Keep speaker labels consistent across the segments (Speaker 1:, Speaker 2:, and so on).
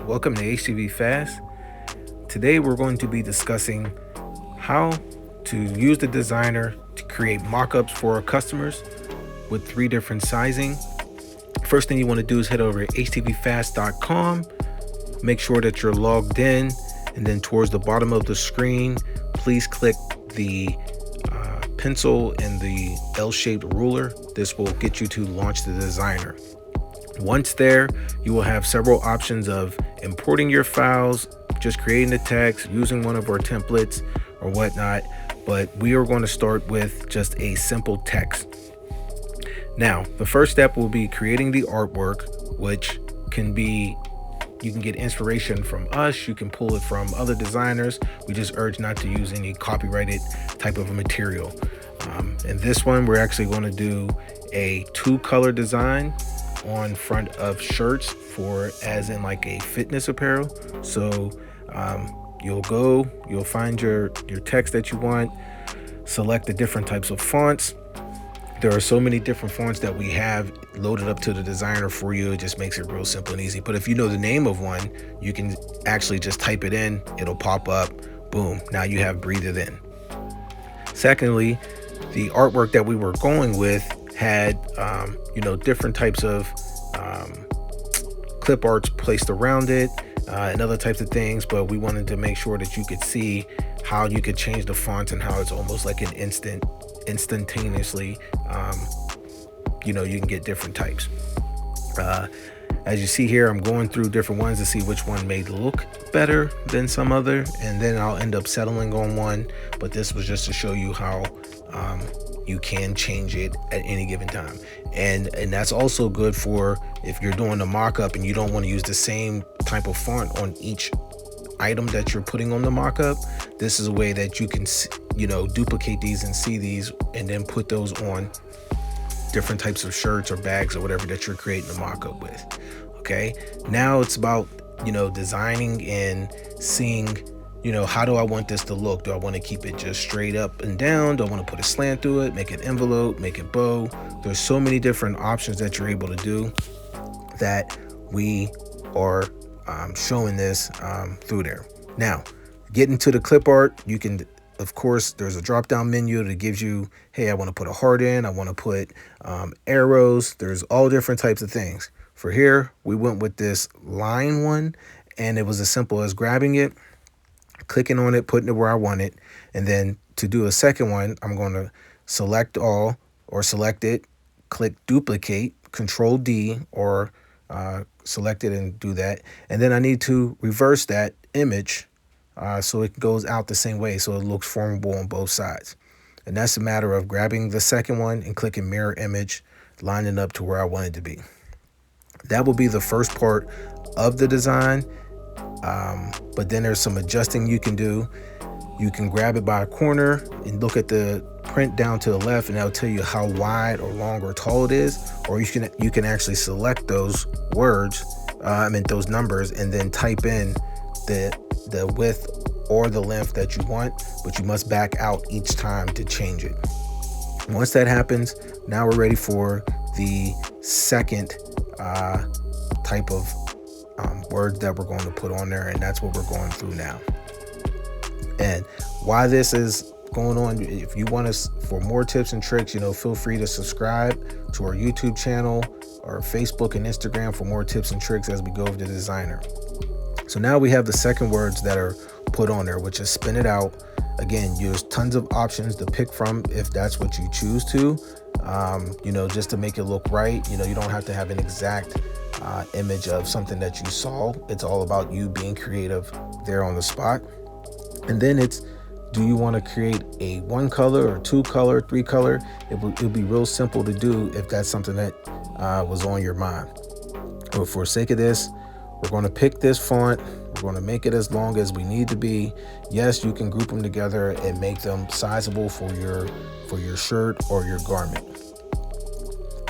Speaker 1: Welcome to HTV Fast. Today we're going to be discussing how to use the designer to create mock-ups for our customers with 3 different sizing. First thing you want to do is head over to htvfast.com. Make sure that you're logged in, and then towards the bottom of the screen, please click the pencil and the L-shaped ruler. This will get you to launch the designer. Once there, you will have several options of importing your files, just creating the text, using one of our templates or whatnot, but we are going to start with just a simple text. Now, the first step will be creating the artwork, which can be, you can get inspiration from us, you can pull it from other designers. We just urge not to use any copyrighted type of material. In this one, we're actually going to do a 2-color design on front of shirts, for as in like a fitness apparel. So you'll find your text that you want, select the different types of fonts. There are so many different fonts that we have loaded up to the designer for you. It just makes it real simple and easy. But if you know the name of one, you can actually just type it in, it'll pop up, boom, now you have Breathe It In. Secondly, the artwork that we were going with had different types of clip arts placed around it and other types of things, but we wanted to make sure that you could see how you could change the fonts and how it's almost like an instantaneously you can get different types. As you see here, I'm going through different ones to see which one may look better than some other, and then I'll end up settling on one, but this was just to show you how you can change it at any given time. And that's also good for if you're doing a mock-up and you don't want to use the same type of font on each item that you're putting on the mock-up. This is a way that you can duplicate these and see these, and then put those on different types of shirts or bags or whatever that you're creating a mock-up with. Okay, now it's about designing and seeing how do I want this to look. Do I want to keep it just straight up and down? Do I want to put a slant through it, make it envelope, make it bow? There's so many different options that you're able to do that we are showing this through there. Now, getting to the clip art, you can, of course, there's a drop down menu that gives you, hey, I want to put a heart in, I want to put arrows. There's all different types of things. For here, we went with this line one, and it was as simple as grabbing it, clicking on it, putting it where I want it. And then to do a second one, I'm going to select all, or select it, click duplicate, Control D, or select it and do that. And then I need to reverse that image so it goes out the same way, so it looks formable on both sides. And that's a matter of grabbing the second one and clicking mirror image, lining up to where I want it to be. That will be the first part of the design. But then there's some adjusting you can do. You can grab it by a corner and look at the print down to the left, and that'll tell you how wide or long or tall it is. Or you can actually select those words, those numbers, and then type in the width or the length that you want, but you must back out each time to change it. Once that happens, now we're ready for the second type of words that we're going to put on there, and that's what we're going through now. And why this is going on, if you want us for more tips and tricks, feel free to subscribe to our YouTube channel or Facebook and Instagram for more tips and tricks as we go over the designer. So now we have the second words that are put on there, which is spin it out. Again, there's tons of options to pick from if that's what you choose to, just to make it look right. You don't have to have an exact image of something that you saw. It's all about you being creative there on the spot. And then it's, do you want to create a 1-color or 2-color, 3-color? It would be real simple to do if that's something that was on your mind. But for sake of this, we're going to pick this font. We're going to make it as long as we need to be. Yes, you can group them together and make them sizable for your shirt or your garment.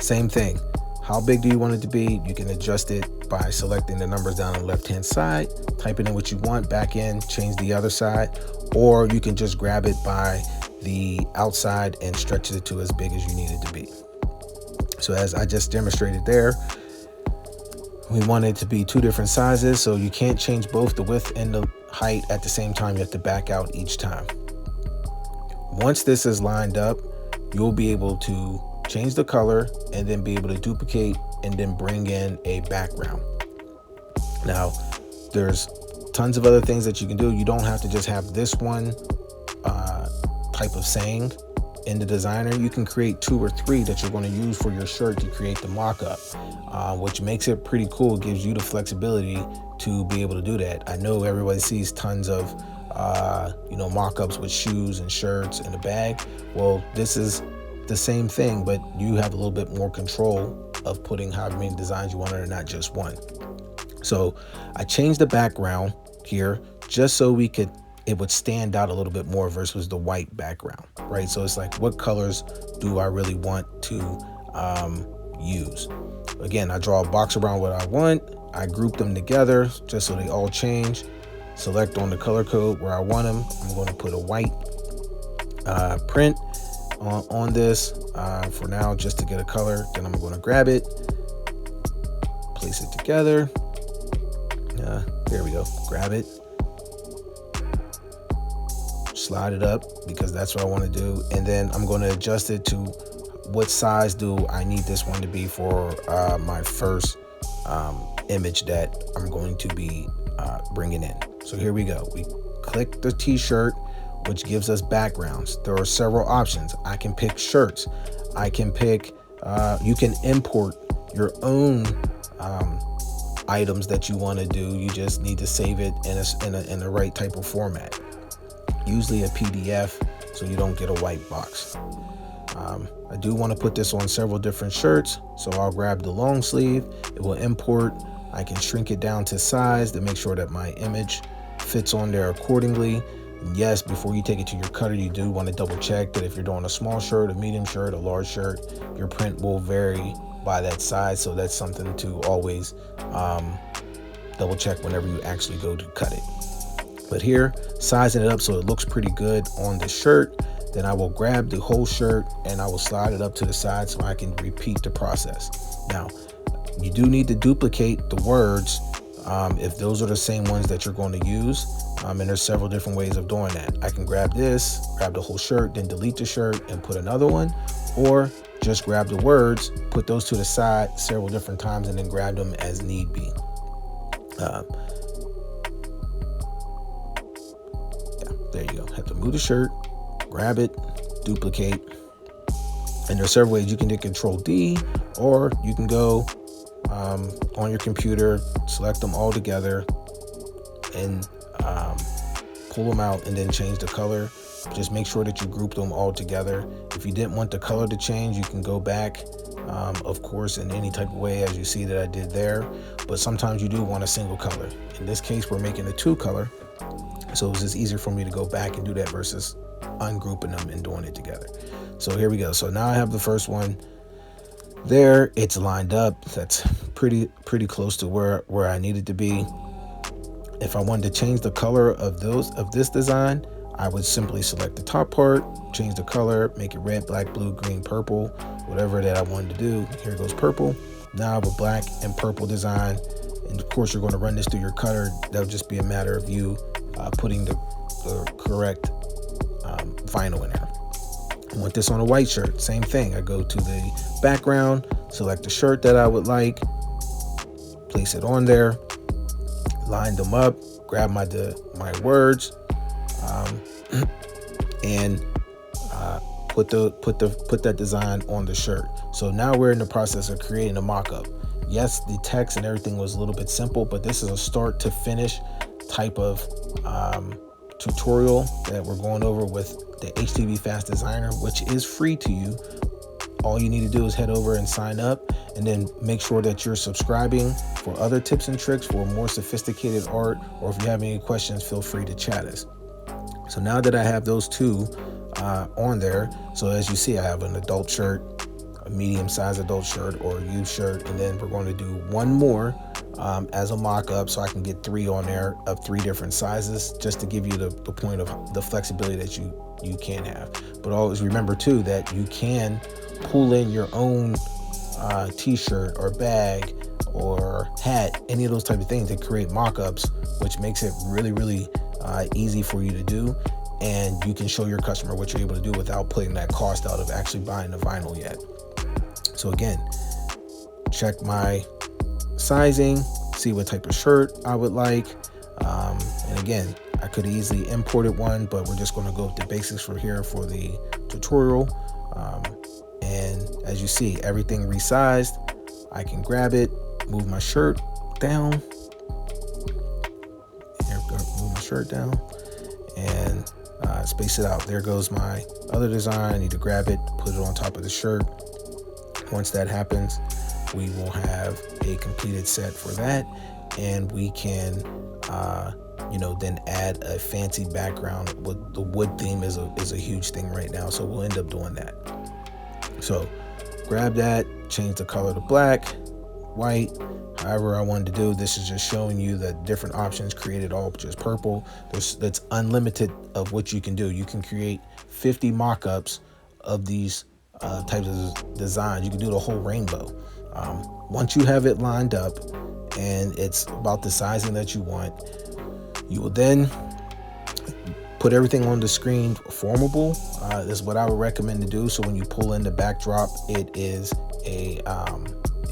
Speaker 1: Same thing. How big do you want it to be? You can adjust it by selecting the numbers down on the left-hand side, typing in what you want, back in, change the other side, or you can just grab it by the outside and stretch it to as big as you need it to be. So as I just demonstrated there, We want it to be 2 different sizes, so you can't change both the width and the height at the same time. You have to back out each time. Once this is lined up, you'll be able to change the color and then be able to duplicate and then bring in a background. Now, there's tons of other things that you can do. You don't have to just have this one type of saying in the designer. You can create 2 or 3 that you're going to use for your shirt to create the mock-up, which makes it pretty cool. It gives you the flexibility to be able to do that. I know everybody sees tons of mock-ups with shoes and shirts and a bag. Well, this is the same thing, but you have a little bit more control of putting however many designs you want or not just one. So I changed the background here just so it would stand out a little bit more versus the white background, right? So it's like, what colors do I really want to use? Again, I draw a box around what I want. I group them together just so they all change. Select on the color code where I want them. I'm going to put a white print on this for now, just to get a color. Then I'm going to grab it, place it together. There we go. Grab it, slide it up because that's what I want to do, and then I'm going to adjust it to what size do I need this one to be for my first image that I'm going to be bringing in. So here we go. We click the t-shirt, which gives us backgrounds. There are several options. I can pick shirts. I can pick, you can import your own items that you want to do. You just need to save it in the right type of format, usually a PDF, so you don't get a white box. I do want to put this on several different shirts, so I'll grab the long sleeve. It will import. I can shrink it down to size to make sure that my image fits on there accordingly. And yes, before you take it to your cutter, you do want to double check that if you're doing a small shirt, a medium shirt, a large shirt, your print will vary by that size. So that's something to always double check whenever you actually go to cut it. But here, sizing it up so it looks pretty good on the shirt. Then I will grab the whole shirt and I will slide it up to the side so I can repeat the process. Now, you do need to duplicate the words if those are the same ones that you're going to use. And there's several different ways of doing that. I can grab this, grab the whole shirt, then delete the shirt and put another one, or just grab the words, put those to the side several different times, and then grab them as need be. There you go. Have to move the shirt, grab it, duplicate. And there's several ways. You can do Control D, or you can go on your computer, select them all together, and pull them out, and then change the color. Just make sure that you group them all together. If you didn't want the color to change, you can go back, of course, in any type of way, as you see that I did there. But sometimes you do want a single color. In this case, we're making a 2-color. So it's just easier for me to go back and do that versus ungrouping them and doing it together. So here we go. So now I have the first one there. It's lined up. That's pretty close to where I need it to be. If I wanted to change the color of this design, I would simply select the top part, change the color, make it red, black, blue, green, purple, whatever that I wanted to do. Here goes purple. Now I have a black and purple design. And of course, you're going to run this through your cutter. That'll just be a matter of you putting the correct vinyl in there. I want this on a white shirt. Same thing. I go to the background, select the shirt that I would like, place it on there, line them up, grab my words, and put that design on the shirt. So now we're in the process of creating a mock-up. Yes, the text and everything was a little bit simple, but this is a start to finish type of tutorial that we're going over with the HTV Fast Designer, which is free to you. All you need to do is head over and sign up, and then make sure that you're subscribing for other tips and tricks for more sophisticated art, or if you have any questions, feel free to chat us. So now that I have those two on there, so as you see, I have an adult shirt, a medium-sized adult shirt, or a youth shirt, and then we're going to do one more as a mock-up, so I can get 3 on there of 3 different sizes, just to give you the point of the flexibility that you can have. But always remember too that you can pull in your own t-shirt or bag or hat, any of those type of things, to create mock-ups, which makes it really easy for you to do. And you can show your customer what you're able to do without putting that cost out of actually buying the vinyl yet. So again, check my sizing, see what type of shirt I would like. And again, I could easily imported one, but we're just going to go with the basics for here for the tutorial. And as you see, everything resized. I can grab it, move my shirt down. Here, move my shirt down and space it out. There goes my other design. I need to grab it, put it on top of the shirt. Once that happens, we will have a completed set for that, and we can then add a fancy background. With the wood theme is a huge thing right now, so we'll end up doing that. So grab that, change the color to black, white, however I wanted to do. This is just showing you the different options, created all just purple. That's unlimited of what you can do. You can create 50 mock-ups of these types of designs. You can do the whole rainbow. Once you have it lined up and it's about the sizing that you want, you will then put everything on the screen formable. This is what I would recommend to do. So when you pull in the backdrop, it is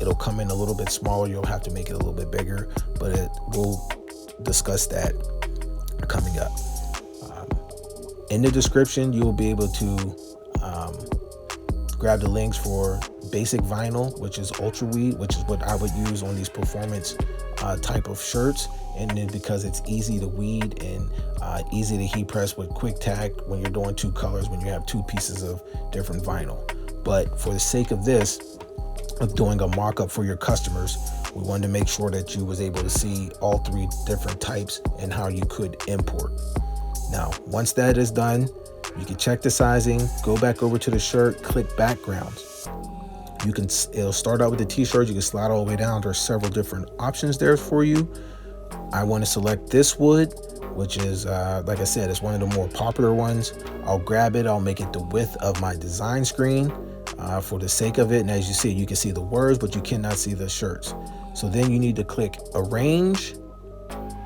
Speaker 1: it'll come in a little bit smaller. You'll have to make it a little bit bigger, but we'll discuss that coming up. In the description, you will be able to grab the links for basic vinyl, which is ultra weed, which is what I would use on these performance type of shirts. And then because it's easy to weed and easy to heat press with quick tack when you're doing two colors, when you have two pieces of different vinyl. But for the sake of this, of doing a mock-up for your customers, we wanted to make sure that you was able to see all three different types and how you could import. Now, once that is done, you can check the sizing, go back over to the shirt, click backgrounds. It'll start out with the t-shirt. You can slide all the way down. There's several different options there for you. I want to select this wood, which is, like I said, it's one of the more popular ones. I'll grab it. I'll make it the width of my design screen for the sake of it. And as you see, you can see the words, but you cannot see the shirts. So then you need to click arrange,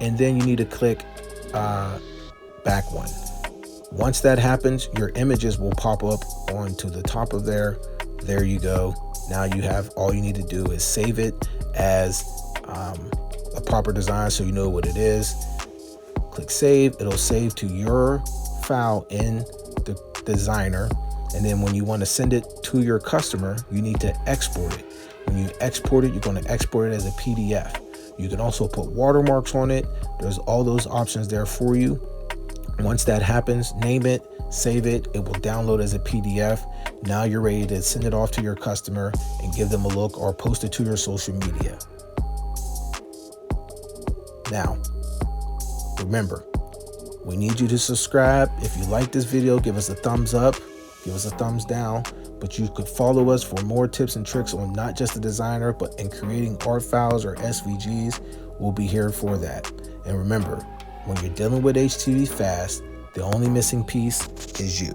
Speaker 1: and then you need to click back one. Once that happens, your images will pop up onto the top of there. There you go. Now you have, all you need to do is save it as a proper design so you know what it is. Click save. It'll save to your file in the designer. And then when you want to send it to your customer, you need to export it. When you export it, you're going to export it as a PDF. You can also put watermarks on it. There's all those options there for you. Once that happens, name it, save it. It will download as a PDF. Now you're ready to send it off to your customer and give them a look, or post it to your social media. Now, remember, we need you to subscribe. If you like this video, give us a thumbs up, give us a thumbs down. But you could follow us for more tips and tricks on not just the designer, but in creating art files or SVGs. We'll be here for that. And remember, when you're dealing with HTV Fast, the only missing piece is you.